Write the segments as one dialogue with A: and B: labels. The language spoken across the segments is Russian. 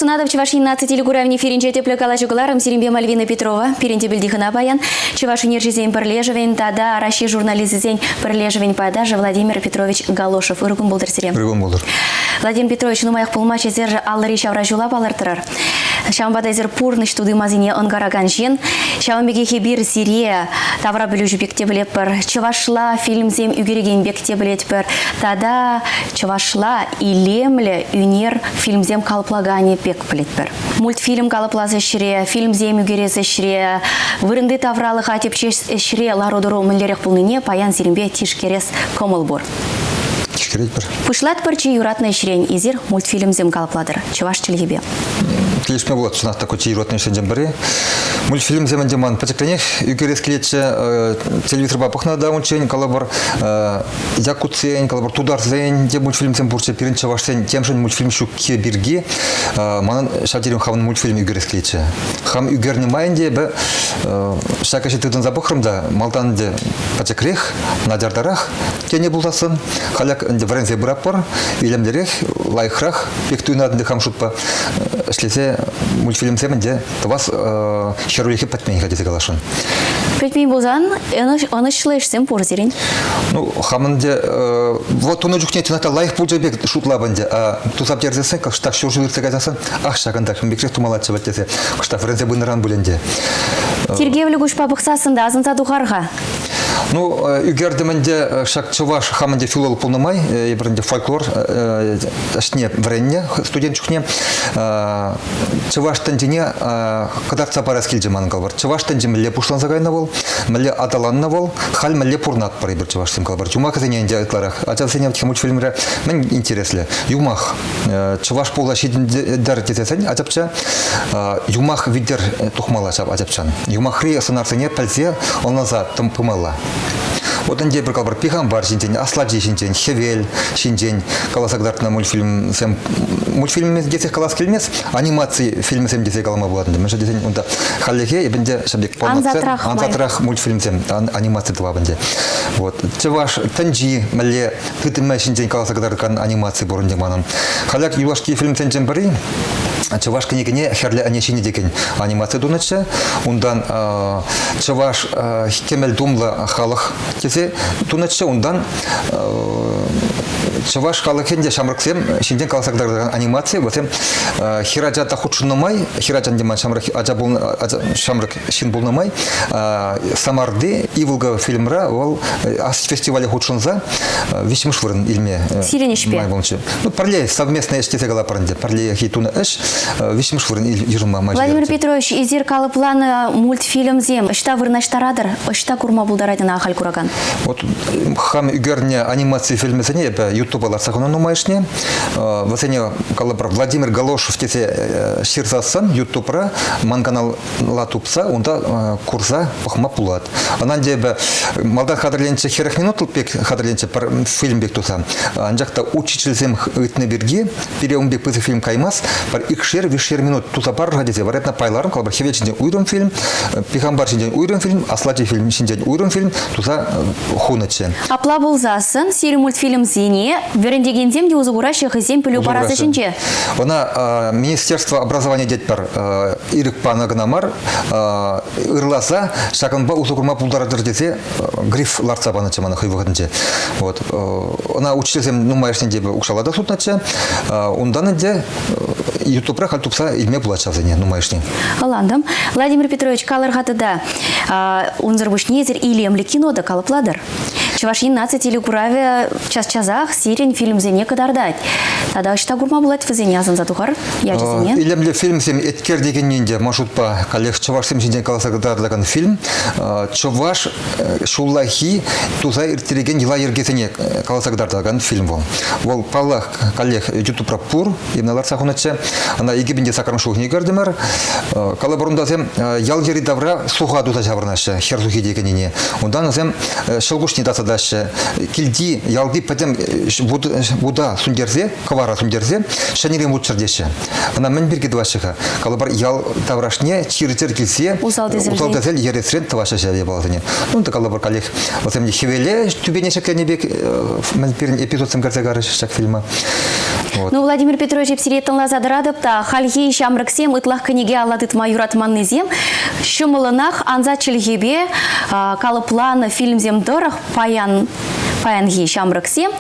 A: Шунадов Чевашин 15 гуравни феринче тепле калачугларом Сиримбе Мальвина Петрова, перенте бельдихана баян, Чевашин Нержизень Перлежевень, тада Раши журнализизень Перлежевень падажа Владимир Петрович Галошев. Иргун болдыр сирем.
B: Иргун болдыр.
A: Владимир Петрович, ну моих полмача зержа аллари шавражула балартырар. Шамбада зер пурныш туды мазине ангараган жен. Шамбеге хебир сирия тавра білужу бекте білетпір. Чевашла фильмзем үгереген бекте білетпір. Тада Чевашла илемлі үнер фильмзем калплагане бек білетпір. Мультфильм калыплазы шире, фильмзем үгересі шире. Вырынды тавралы хатеп шире лародыру мүлдерек бұлныне паян зерембе тишкерес комыл бұр. Пушлат парчи юратная ширень изир мультфильмзем калпладыр. Чеваш телебе.
B: Клишме вот что такой юратный ширень бери. Мультфильм земен деман потекленех югерес клетче телевизор бапахна да учень коллабор якутсень коллабор тударсень де мультфильм зем бурче перенче вашсень тем же мультфильм шуке бирги манан шатерим хавн мультфильм югерес клетче. Хам югерне майнде бе шакаши тыдын запахрымда малтанде потекрех надярдарах тене булдасын халяк врензе браппар илемдерех лайхрах пектуйнадынды хамшутпа шлесе мультфильм земенде вас Шарулихи патмени ходите галашон.
A: Пятьми бузан, он шлэш сем порзерин.
B: Ну, хаманде, вот он уже не на лайх пуджабек шутлабанде, а тут обдержится, как что все живет загадаться, ах шагандак, бекрет тумалатся в эти, что френзе бунаран буленде.
A: Тергевлю гуш пабахсасын азын задухарга.
B: Ну, югердеменде шак чуваш хаманде филол полномай, ебренде фольклор, ашне вренне студентчукне, чуваш тендине, когда цапарас килджеман галвар. Чуваш тендим ле пушлан загайнавол, мле аталаннавол, халь мле пурнат парибер чуваш сим галвар. Юмах это не индиатларах. А сейчас я в мультфильме мне интересно. Юмах чуваш пола шидин дартисен, а чапча юмах видер тухмала чап ачапчан. Юмах ри санарсене пальзе он назад там помала. Вот он дебр калбар пихамбар шиндень, асладжи шиндень, хевель шиндень, каласагдартна мультфильм сем мультфильм десять калас кельмес, анимации фильм сем десять калама буладында. Мен десень унда халлехе и бенде шабек полноценный анзатрах мультфильм сем анимация два бенде. Вот чеваш танджи мале тытыма шиндень каласагдартан анимации борунде манан. Халляк юлашки фильм сенжен бери. Чеваш книгине херле анешини деген анимация дунача. Ундан чеваш кемел думла халах кесе дунача ундан чеваш халахенде шамраксем шинден каласагдартан анимация вот хираджата худшуннамай хираджан деман шамрак аджабул шамрак шин булнамай самарды ивулга фильмра ол ас фестивале худшунза висимшвырын илме
A: сиренешпе
B: ну парле совместно эштете галапарынде парле хитуна эш висимшвырын ижма май
A: Владимир Петрович изир калыпланы мультфильм зем ышта вырнаштарадыр ышта курма булдарадына ахал кураган
B: вот хам игерне анимация фильме сене ютубалар сахана нумайшне васене калапар Владимир Галошев тесе ширзасан ютубра ман канал латупса унда курса пахма пулат ананде бе малда хадырленче херах минут пек хадырленче фильм бек туса анжакта учительсем ытны бирги переумбек пызы фильм каймас пар икшер вишер минут туса пар гадизе варетна пайларым калапар хевечинден уйрым фильм пихамбар шинден уйрым фильм асладжи фильм шинден уйрым фильм туса хуначе
A: апла булзасын сири мультфильм зене верендеген земде узугуращих зем пилю парасы шинче.
B: Она Министерство образования детпар ирыкпа нагнамар ырласа шаканба узугурма пулдарадыр десе гриф ларца баначамана хыйвыгынче. Вот она учителем нумайшне дебе укшалада сутначе ундан инде ютубра халтупса илме булачавзене нумайшне.
A: Аландам Владимир Петрович калыргатыда унзырбушнезер илемли кинода калыпладыр. Чевашин 15 или кураве час-часах сирень фильм зене кадардать. Тогда что гурма булать в зене азан затухар? Я же зене.
B: Илемли фильм сем эткер деген нинде маршрутпа коллег чуваш сем синден каласагдардаган фильм. Чуваш шуллахи туза иртиреген ила ергесене каласагдардаган фильм вол. Вол паллах коллег ютубра пур имналар сахуначе. Она игибинде сакрам шухни гардемар. Калабрунда сем ял ери давра суха дуза жаврнаша херзухи деген нине. Ундан сем шелгушни даса дальше кильди ялди потом буда сундерзе кавара сундерзе шанире мучердеше она мен бирге двашыга калабар ял таврашне чиртер килсе усалдезел ересрен тавашаша деп балдыне ну то калабар коллег вот мне хевеле тюбене шекленебек мен перин эпизод сем гарзагарыш шак фильма Вот.
A: Ну, Владимир Петрович Епсиретін лазадырадып та, хальхи шамрыксем ытлах книге аладыт майуратманнызем, шымылынах анза чілгебе калыпланы фильмзем дырых паянги шамрыксем,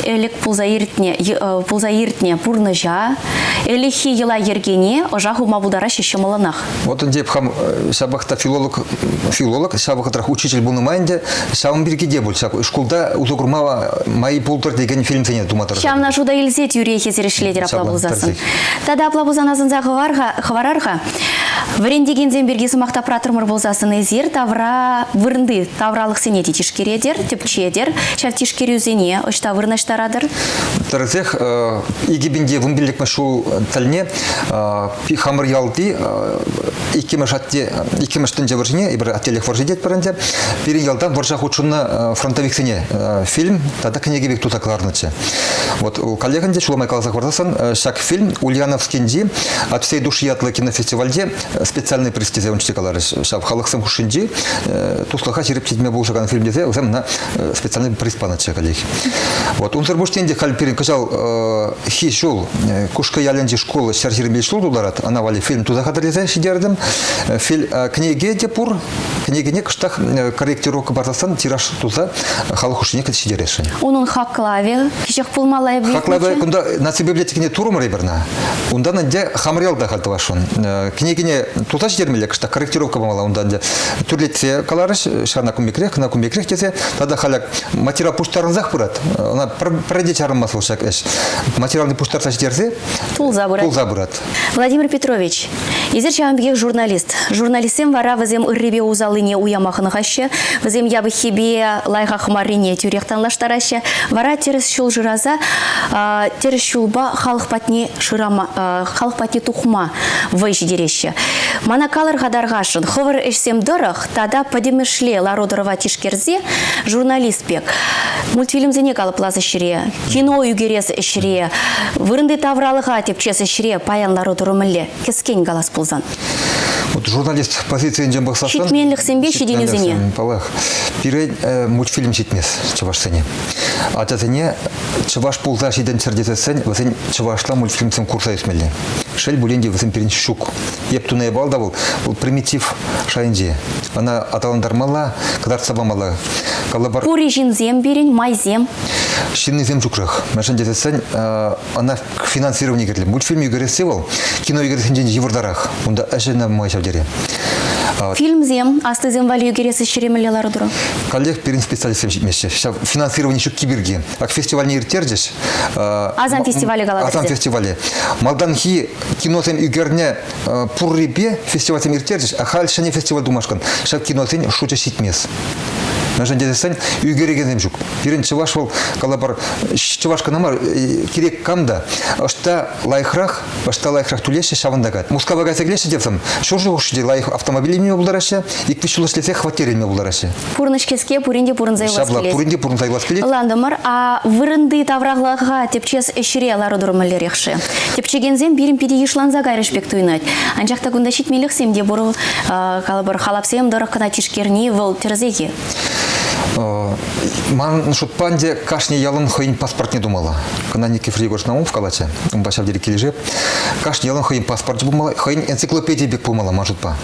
A: элек пулзаиртне пурныжа, элехи ела ергене, ожаху мабударашы шымылынах.
B: Вот он деп хам шабахта филолог, шабахатрах учитель был на майнде, шабам биргеде был, школда узогурмава мои полтор деген фильм тенет думатыр.
A: Шамна жуда илзет юрейхе зерешледер аплабузасын. Тада аплабузаназынза хварарха, врендегензен бергесі мақта пратырмыр болзасын ezер, тавра вырынды, тавралық сене тетишкередер, тепчедер, шав тишкерюзене, ұшта вырнаштарадыр.
B: Тарзех игибинде вымбелек машу тальне хамыр ялды икемештен жабыржыне ибір ателек варжидет паранде перен ялдан варжах учунна фронтовик сене фильм тада книгебек тутакларнычы. Вот у коллеганде Шуламай Калазах вардасан шак фильм Ульяновскинди от всей души ятлы кинофестивальде специальный престизе он чтекаларыш шав халықсым хушинди туслаха череп читме был шаган фильм дезе узем на специальный приз панычы коллеги. Вот он зарбуштенде халь перен кажал хи шул кушка яленди школы шаржирмей шул дуларат она вали фильм туда хадарлезе шидердем фильм книге депур книгене кыштах корректировка бардасан тираж туза халық хушине кет шидерешин.
A: Onun хаклаве кишек пулмалай бит.
B: Хаклаве кунда наци библиотекине турум реберна. Унда нанде хамрел да халтвашун. Книгене туза шидермеле кыштах корректировка бамала унда де турлетсе каларыш шарна кумбекрех на кумбекрех тесе тада халяк материал пуштарынзах бурат. Она пройдет чармасыл шак эш. Материалный пуштар саштерзе
A: Тулза
B: бурат.
A: Владимир Петрович, изер чамбег журналист. Журналистем вара вазем ырребе узалыне уямахынахаще, вазем ябы хебе лайха хмарине тюрехтан лаштараще, вара терес шул жираза, терес шулба халық патне тухма вайши дереще. Мана калыр гадаргашын, ховыр эшсем дырых, тада подемешле лародырова тишкерзе журналист бек. Мультфильмзене калып лазы шире, кино югерес шире, вырынды тавралыға тепчес шире, паян лародырымыле, кескен галас пулзан.
B: Вот журналист позиции инжен бақсасын.
A: Шитменлік сенбе шиденезіне.
B: Палах. Пирей мультфильм шитмес чывашсене. Ататыне чываш пулза шиден чердетесен, вазен чывашла мультфильм сен курса есмелі. Шель буленде вазен перенчі шук. Еп туне балда был примитив шайынже. Она аталандармала, кадар сабамала.
A: Пури жинзем берен, майзем.
B: Шиннезем жукрах. Мәшін детесен, она к финансированию герлі. Мультфильм югересевал, кино югересен евордарах. Онда әшена май шавдере.
A: Фильмзем, астызем вали югересі шеремелі ларудыру.
B: Коллег перен специалистем житмеші. Финансирование шук киберги. Ак фестиваль не иртердеш.
A: Азам фестивалі галадырзе.
B: Азам фестивале. Малданхи киносен югерне пуррипе фестиваль иртердеш, а хальшане фестиваль думашкан. Шав киносен шуча шитмес. Мәжен дедесен үйгереген жүк. Бірін чываш бол, калабар чывашка намар керек камда. Ашта лайхрах түлеші шавындагат. Мускава гайса келеші депсам, шоржы ұшыде лайх автомобилеме бұлдарашы, икпешілі шлесе хватереме бұлдарашы.
A: Пурнышкеске пуринде пурынзай лас келес.
B: Шабла, пуринде пурынзай лас келес.
A: Ландымыр, а вырынды таврағлаға тепчес эшіре ларудырымылер екші. Тепчегензен бірін пиде ешланза гайрышбек туйнат. Анжақта күнда шитмеліксем де бұрыл калабар халапсем дұрыққына тишкерни выл терзеге.
B: Ман шутпанде кашне ялын хойн паспорт не думала. Когда Никифор Егорович Наумов в Калаче, он башав директор лежит. Кашне ялын хойн паспорт думала, хойн энциклопедия бек помала, ман шутпа.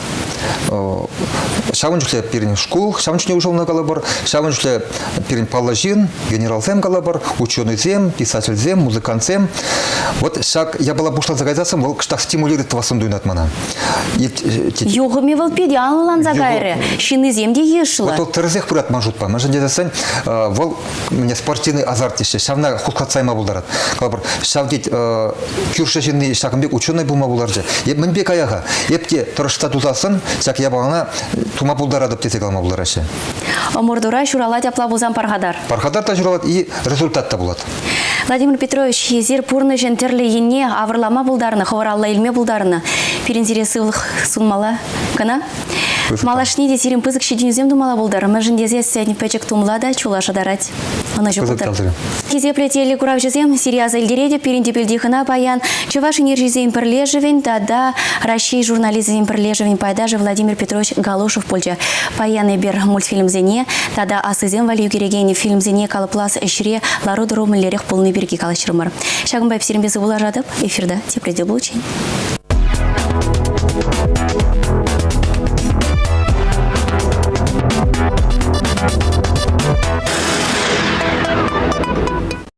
B: Шавынчукле перен школ, шавынчукле ушел на Галабар, шавынчукле перен палажин, генерал зем Галабар, ученый зем, писатель зем, музыкант зем. Вот шаг я была бушла загайзасом, вол штах стимулирует вас он дует мана.
A: Югами вол педиан лан загайре, шины зем де ешла.
B: Вот терзех пурат ман шутпа. Мәжен дедесен, вол мне спортивный азарт еще. Шавна худкатсайма булдарат. Калабар шавдит кюршешинный шагымбек ученый булма буларжы. Мен бек аяға. Епте тұрышта тузасын, шак я бағана тума булдарадып тесе калма булдарашы.
A: Омурдура шурала тепла бузан пархадар.
B: Пархадар та журалат и результат та булат.
A: Владимир Петрович, езер пурны жентерлі ене авырлама булдарны, ховаралла илме булдарны. Перензересі сунмала. Кана? Малашни де сирим пызык щединюзем думала булдар. Мәжін дезе сәдні пәчек тумлада чулаша дарать. Она же булдар. Кезе плетели курав жезем, Сирия зальдереде, перенде пельдихана паян. Чуваш энержизем перлежевен, тада Россия журнализм перлежевен пайдаже Владимир Петрович Галушев пульча. Паян бер мультфильм зене, тада асызем валию керегени фильм зене калыплас эшре лароды ромылерек полный берги калашырмар. Шагын байп сирим безы булажадып, эфирда тепледе получень.